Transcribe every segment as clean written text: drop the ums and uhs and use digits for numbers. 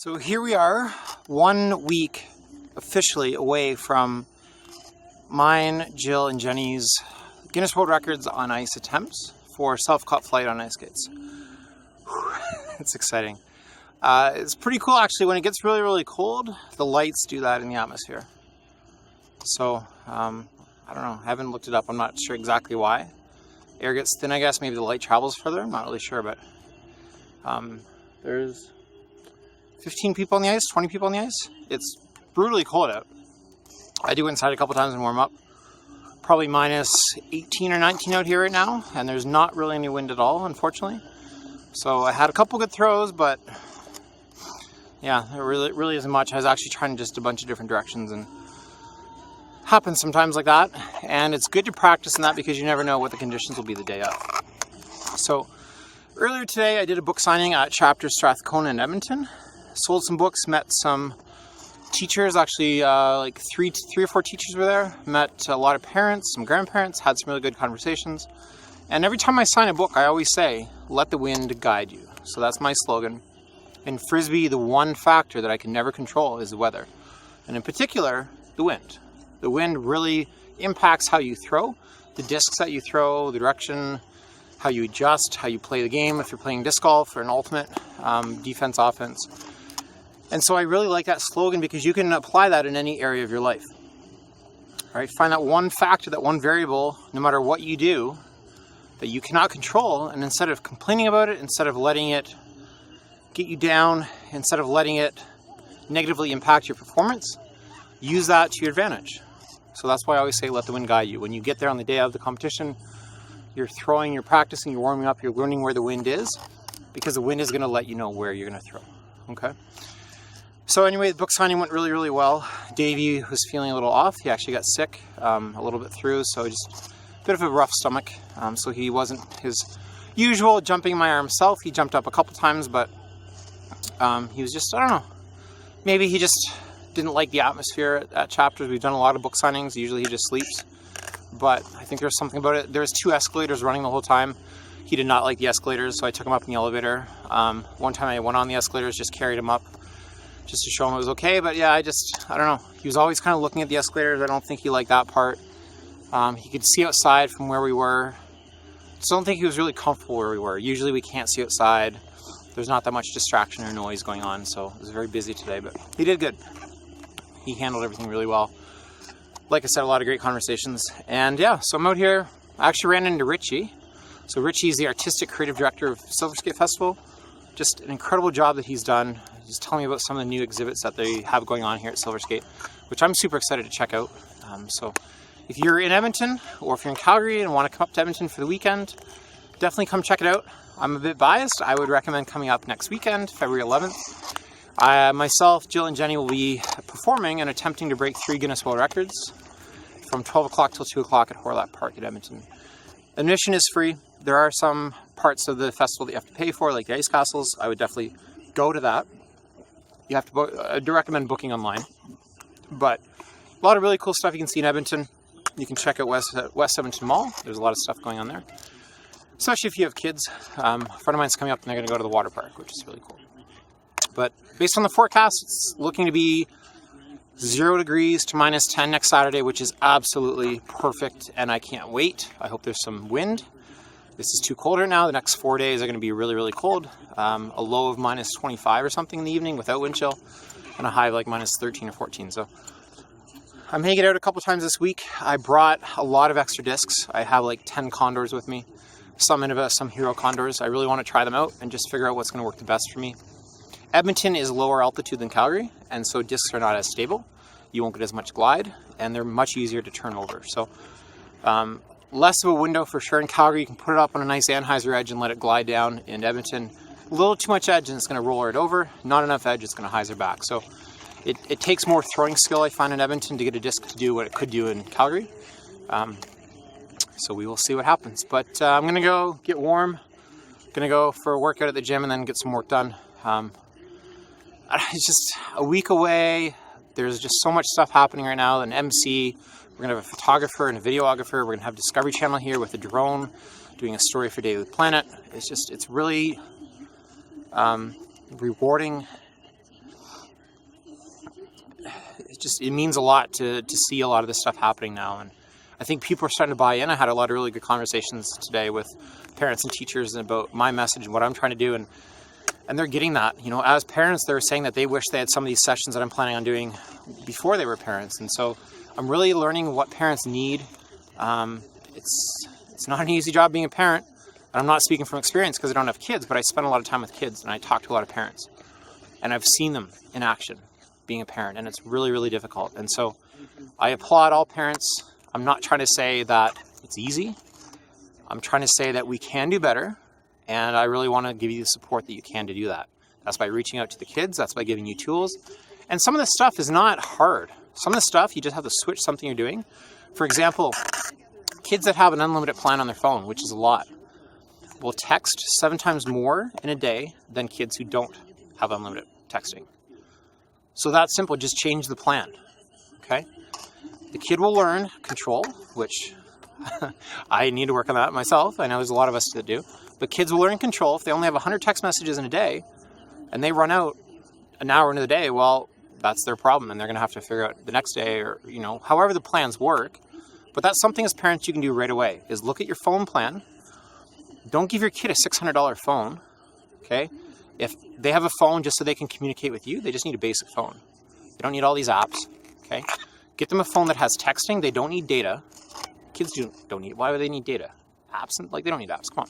So here we are, 1 week officially away from mine, Jill, and Jenny's Guinness World Records on ice attempts for self-caught flight on ice skates. It's exciting. It's pretty cool actually. When it gets really, really cold, the lights do that in the atmosphere. So, I don't know, I haven't looked it up. I'm not sure exactly why. Air gets thin, I guess. Maybe the light travels further. I'm not really sure, but there's 15 people on the ice, 20 people on the ice. It's brutally cold out. I do inside a couple times and warm up. Probably minus 18 or 19 out here right now, and there's not really any wind at all, unfortunately. So I had a couple good throws, but yeah, there really isn't much. I was actually trying just a bunch of different directions, and happens sometimes like that. And it's good to practice in that because you never know what the conditions will be the day of. So earlier today, I did a book signing at Chapter Strathcona in Edmonton. Sold some books, met some teachers, actually like three or four teachers were there. Met a lot of parents, some grandparents, had some really good conversations. And every time I sign a book, I always say, let the wind guide you. So that's my slogan. In Frisbee, the one factor that I can never control is the weather. And in particular, the wind. The wind really impacts how you throw, the discs that you throw, the direction, how you adjust, how you play the game if you're playing disc golf or an ultimate, defense, offense. And so I really like that slogan because you can apply that in any area of your life. All right, find that one factor, that one variable, no matter what you do, that you cannot control, and instead of complaining about it, instead of letting it get you down, instead of letting it negatively impact your performance, use that to your advantage. So that's why I always say let the wind guide you. When you get there on the day of the competition, you're throwing, you're practicing, you're warming up, you're learning where the wind is, because the wind is going to let you know where you're going to throw. Okay? So anyway, the book signing went really, really well. Davey was feeling a little off. He actually got sick a little bit through, so just a bit of a rough stomach. So he wasn't his usual jumping in my arm self. He jumped up a couple times, but he was just, I don't know, maybe he just didn't like the atmosphere at Chapters. We've done a lot of book signings. Usually he just sleeps, but I think there's something about it. There was 2 escalators running the whole time. He did not like the escalators, so I took him up in the elevator. One time I went on the escalators, just carried him up, just to show him it was okay. But yeah, I don't know. He was always kind of looking at the escalators. I don't think he liked that part. He could see outside from where we were. So I don't think he was really comfortable where we were. Usually we can't see outside. There's not that much distraction or noise going on, so it was very busy today, but he did good. He handled everything really well. Like I said, a lot of great conversations. And yeah, so I'm out here. I actually ran into Richie. So Richie's the artistic creative director of Silver Skate Festival. Just an incredible job that he's done. He's telling me about some of the new exhibits that they have going on here at Silver Skate, which I'm super excited to check out. So if you're in Edmonton, or if you're in Calgary and want to come up to Edmonton for the weekend, definitely come check it out. I'm a bit biased. I would recommend coming up next weekend, February 11th. Myself, Jill, and Jenny will be performing and attempting to break 3 Guinness World Records from 12 o'clock till 2 o'clock at Horlat Park at Edmonton. Admission is free. There are some parts of the festival that you have to pay for, like the ice castles. I would definitely go to that. You have to book. I do recommend booking online. But a lot of really cool stuff you can see in Edmonton. You can check out West Edmonton Mall. There's a lot of stuff going on there, especially if you have kids. A friend of mine's coming up and they're going to go to the water park, which is really cool. But based on the forecast, it's looking to be 0 degrees to minus 10 next Saturday, which is absolutely perfect, and I can't wait. I hope there's some wind. This is too cold right now. The next 4 days are going to be really, really cold. A low of minus 25 or something in the evening without wind chill, and a high of like minus 13 or 14. So I'm hanging out a couple times this week. I brought a lot of extra discs. I have like 10 condors with me, some Innova, some Hero condors. I really want to try them out and just figure out what's going to work the best for me. Edmonton is lower altitude than Calgary, and so discs are not as stable. You won't get as much glide, and they're much easier to turn over. So less of a window for sure in Calgary. You can put it up on a nice Anheuser edge and let it glide down. In Edmonton, a little too much edge and it's going to roll it over. Not enough edge, it's going to hyzer back. So it takes more throwing skill, I find, in Edmonton to get a disc to do what it could do in Calgary. So we will see what happens. But I'm going to go get warm. Going to go for a workout at the gym and then get some work done. It's just a week away. There's just so much stuff happening right now. An MC, we're going to have a photographer and a videographer. We're going to have Discovery Channel here with a drone doing a story for Daily Planet. It's really rewarding it means a lot to see a lot of this stuff happening now. And I think people are starting to buy in. I had a lot of really good conversations today with parents and teachers about my message and what I'm trying to do. And they're getting that. As parents, they're saying that they wish they had some of these sessions that I'm planning on doing before they were parents. And so I'm really learning what parents need. It's not an easy job being a parent. And I'm not speaking from experience because I don't have kids, but I spend a lot of time with kids and I talk to a lot of parents. And I've seen them in action being a parent, and it's really, really difficult. And so I applaud all parents. I'm not trying to say that it's easy. I'm trying to say that we can do better, and I really want to give you the support that you can to do that. That's by reaching out to the kids. That's by giving you tools. And some of this stuff is not hard. Some of the stuff, you just have to switch something you're doing. For example, kids that have an unlimited plan on their phone, which is a lot, will text 7 times more in a day than kids who don't have unlimited texting. So that's simple. Just change the plan. Okay? The kid will learn control, which I need to work on that myself. I know there's a lot of us that do. But kids will learn control. If they only have 100 text messages in a day and they run out an hour into the day, well, that's their problem. And they're going to have to figure out the next day or, however the plans work. But that's something as parents you can do right away, is look at your phone plan. Don't give your kid a $600 phone, okay? If they have a phone just so they can communicate with you, they just need a basic phone. They don't need all these apps, okay? Get them a phone that has texting. They don't need data. Kids don't need, why would they need data? Apps, they don't need apps, come on.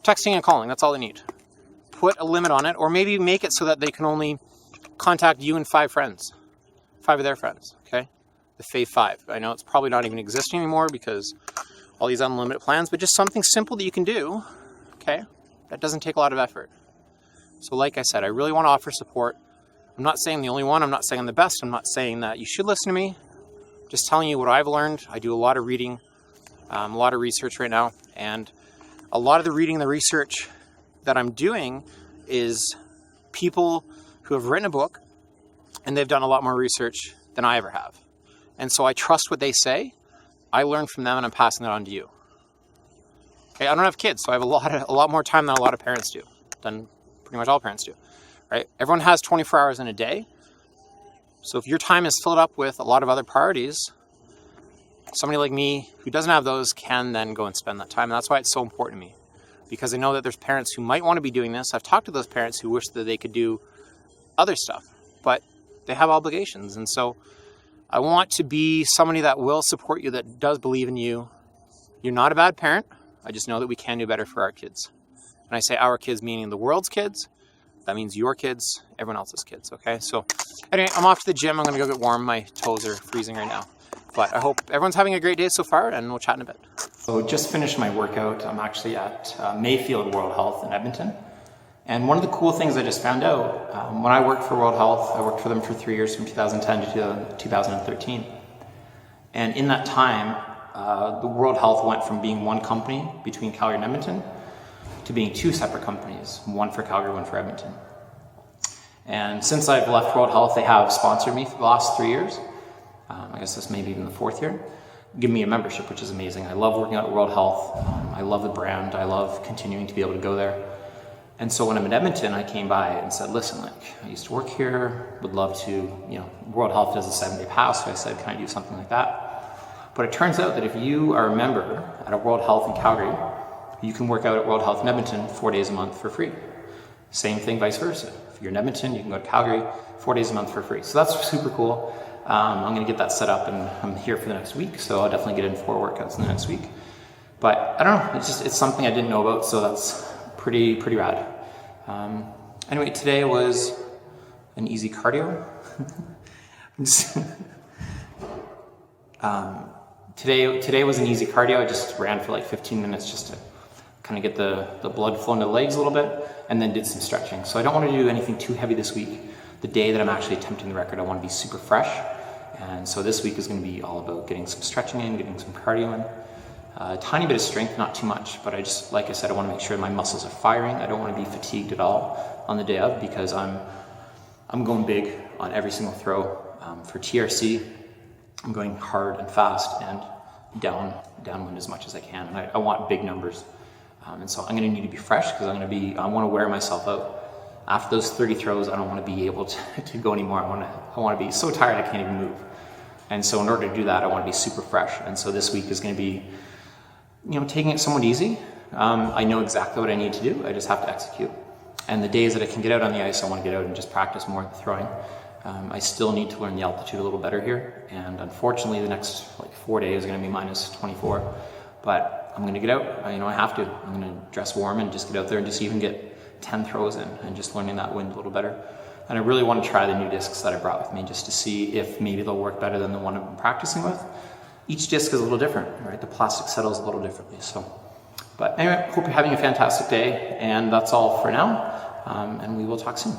Texting and calling, that's all they need. Put a limit on it, or maybe make it so that they can only contact you and 5 friends. 5 of their friends, okay? The Fave 5. I know it's probably not even existing anymore because all these unlimited plans, but just something simple that you can do, okay? That doesn't take a lot of effort. So like I said, I really want to offer support. I'm not saying the only one. I'm not saying I'm the best. I'm not saying that you should listen to me. I'm just telling you what I've learned. I do a lot of reading, a lot of research right now. And a lot of the reading and the research that I'm doing is people who have written a book and they've done a lot more research than I ever have. And so I trust what they say. I learn from them and I'm passing it on to you. Okay, I don't have kids, so I have a lot more time than a lot of parents do, than pretty much all parents do, right? Everyone has 24 hours in a day. So if your time is filled up with a lot of other priorities, somebody like me who doesn't have those can then go and spend that time. And that's why it's so important to me, because I know that there's parents who might want to be doing this. I've talked to those parents who wish that they could do other stuff, but they have obligations. And so I want to be somebody that will support you, that does believe in you. You're not a bad parent. I just know that we can do better for our kids. And I say our kids, meaning the world's kids. That means your kids, everyone else's kids, okay? So anyway, I'm off to the gym. I'm going to go get warm. My toes are freezing right now. But I hope everyone's having a great day so far, and we'll chat in a bit. So just finished my workout. I'm actually at Mayfield World Health in Edmonton. And one of the cool things I just found out, when I worked for World Health, I worked for them for 3 years, from 2010 to 2013. And in that time, the World Health went from being one company between Calgary and Edmonton to being 2 separate companies, one for Calgary, one for Edmonton. And since I've left World Health, they have sponsored me for the last 3 years. I guess this may be even the 4th year. Give me a membership, which is amazing. I love working out at World Health. I love the brand. I love continuing to be able to go there. And so when I'm in Edmonton, I came by and said, listen, I used to work here, would love to, World Health does a 7-day pass, so I said, can I do something like that? But it turns out that if you are a member at a World Health in Calgary, you can work out at World Health in Edmonton 4 days a month for free. Same thing, vice versa. If you're in Edmonton, you can go to Calgary 4 days a month for free. So that's super cool. I'm going to get that set up, and I'm here for the next week, so I'll definitely get in 4 workouts in the next week. But I don't know, it's something I didn't know about, so that's pretty rad. Anyway, today was an easy cardio. Today was an easy cardio. I just ran for like 15 minutes just to kind of get the blood flowing to the legs a little bit, and then did some stretching. So I don't want to do anything too heavy this week. The day that I'm actually attempting the record, I want to be super fresh. And so this week is going to be all about getting some stretching in, getting some cardio in. A tiny bit of strength, not too much, but like I said, I want to make sure my muscles are firing. I don't want to be fatigued at all on the day of, because I'm going big on every single throw. For TRC, I'm going hard and fast and downwind as much as I can. And I want big numbers. And so I'm going to need to be fresh, because I want to wear myself out. after those 30 throws, I don't want to be able to go anymore. I want to be so tired I can't even move. And so in order to do that, I want to be super fresh. And so this week is going to be, taking it somewhat easy. I know exactly what I need to do. I just have to execute. And the days that I can get out on the ice, I want to get out and just practice more throwing. I still need to learn the altitude a little better here. And unfortunately, the next 4 days are going to be minus 24. But I'm going to get out. I have to. I'm going to dress warm and just get out there and just even get 10 throws in and just learning that wind a little better. And I really want to try the new discs that I brought with me just to see if maybe they'll work better than the one I've been practicing with. Each disc is a little different, right? The plastic settles a little differently. But anyway, hope you're having a fantastic day, and that's all for now, and we will talk soon.